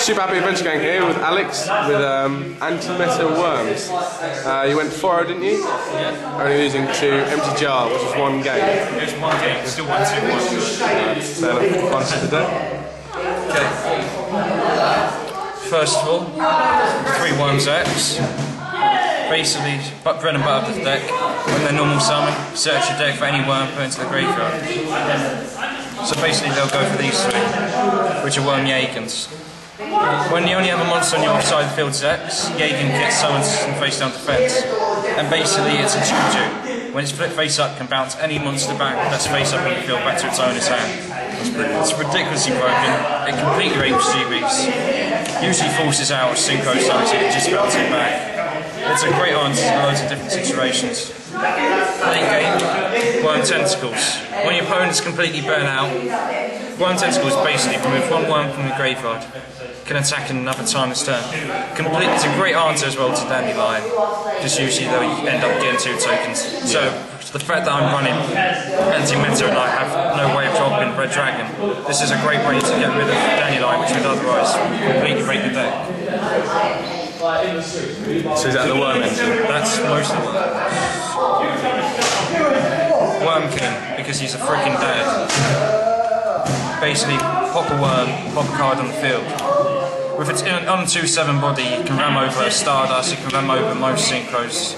Super Happy Adventure Gang here with Alex with Anti-Meta Worms. You went 4-0, didn't you? Yeah. Only losing to Empty Jar, which is one game. It's one game, still 1-2-1. So fun for today. Okay. First of all, 3 worms X. Basically, bread and butter of the deck. When they're normal summon, search your deck for any worm, put into the graveyard. So basically they'll go for these 3, which are Worm Yagans. When you only have a monster on your side of the field's X, Yagan gets summoned and face down defense. And basically it's a choo-choo. When it's flipped face up, can bounce any monster back that's face up on the field back to its owner's hand. It's ridiculously broken. It completely rapes GBs. Usually forces out synchro size, it just bounces it back. It's a great answer to loads of different situations. Late game, Worm Tentacles. When your opponent's completely burnt out, Worm Tentacles basically remove 1 worm from the graveyard. Can attack in another time this turn. It's a great answer as well to Dandelion. Just usually they'll end up getting 2 tokens. So the fact that I'm running Anti-Meta and I have no way of dropping Red Dragon, this is a great way to get rid of Dandelion, which would otherwise completely break the deck. So is that the worm engine? That's most of it. Worm King, because he's a freaking dad. Basically, pop a worm, pop a card on the field. With its on 2/7 body, you can ram over a Stardust, you can ram over most synchros.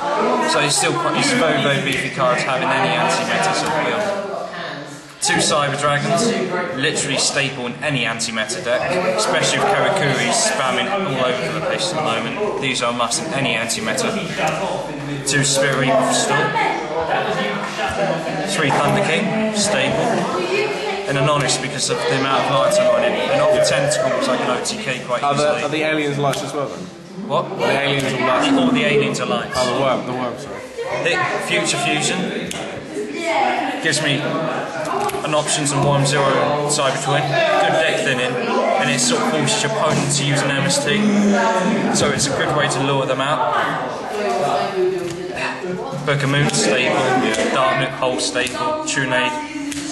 So he's a very, very beefy card having any anti-meta sort of wheel. 2 Cyber Dragons, literally staple in any anti-meta deck, especially with Karakuri spamming all over the place at the moment. These are a must in any anti-meta. 2 Spirit Reaper for Storm, 3 Thunder King, staple, and an Honest because of the amount of lights I'm running, and off the Tentacles I can OTK quite easily. Are the aliens lights as well then? What? Are the aliens all lights? All the aliens are lights. Oh, the worm, sorry. Future Fusion gives me an options on 1-0 Cyber Twin, good deck thinning, and it sort of forces your opponent to use an MST, so it's a good way to lure them out. Book of Moon staple, Dark Hole staple, Trunade,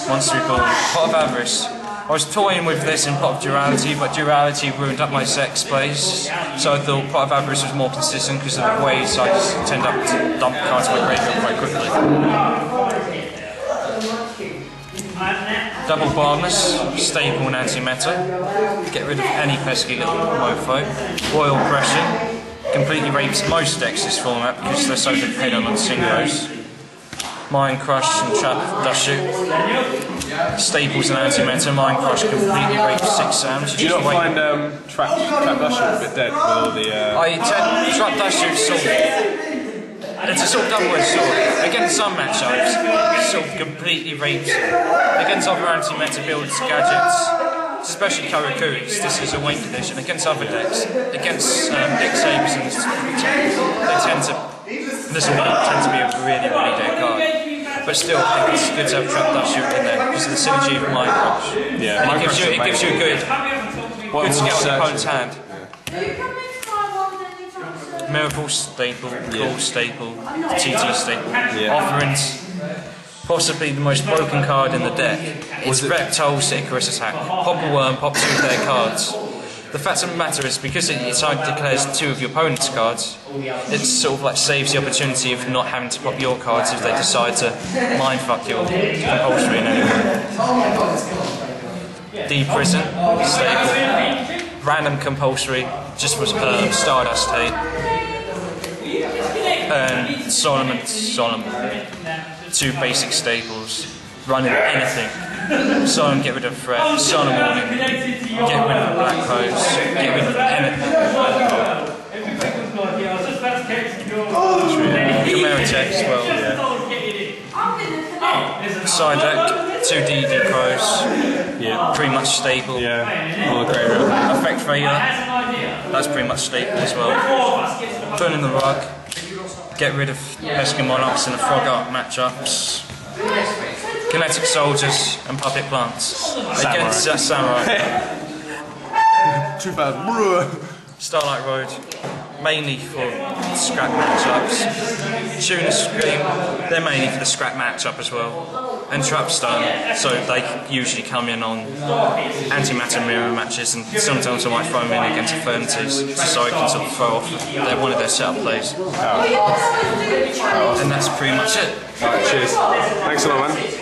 Monster Reborn, Pot of Avarice. I was toying with this in Pot of Duality, but Duality ruined up my sex plays, so I thought Pot of Avarice was more consistent because of the ways I just tend up to dump cards in my graveyard quite quickly. Double Barnless, staple and anti-meta. Get rid of any pesky little mofo. Royal Oppression, completely rapes most decks this format because they're so dependent on synchros. Mind Crush and Trap Dust Shoot. Staples and anti-meta. Mind Crush completely rapes 6 Sams. Do you not find Trap Dust Shoot a bit dead with all the... Trap Dust Shoot sort it's a sort of double-edged sword. Against some matchups, it sort of completely rapes you. Against other anti-meta builds, gadgets, especially Karakuris, this is a wing condition. Against other decks, against X-Sabers, they tend to be a really, really dead card. But still, I think it's good to have Trap Dust Shoot in there because of the synergy of Mind Crush. Yeah, and it gives you a good skill on your opponent's hand. Miracle staple, Cool staple, TT staple. Offerings, possibly the most broken card in the deck. It's Reptile's Icarus attack. Pop a worm, pop 2 of their cards. The fact of the matter is, because it declares 2 of your opponent's cards, it sort of like saves the opportunity of not having to pop your cards if they decide to mindfuck your compulsory in any way. D-Prison, staple. Random compulsory, just was Stardust Hate. And Solomon, 2 basic staples, running anything. Solomon, get rid of Threat, Solomon Warning, get rid of Black Hose, get rid of anything. Chimera Tech as well, Side deck, 2 DD Crows, pretty much staple. All the graveyard. Effect Failure, that's pretty much staple as well. Turn in the Rug, get rid of Pesky Monarchs in the Frog Art matchups. Kinetic Soldiers and Puppet Plants. Against Samurai. 2000. Starlight Road, mainly for scrap matchups. Tuna Scream, they're mainly for the scrap matchup as well. and Trapstone, so they usually come in on antimatter mirror matches, and sometimes I might throw them in against Affirmatives just so I can sort of throw off one of their setup plays. And that's pretty much it. Alright, cheers. Thanks a lot, man.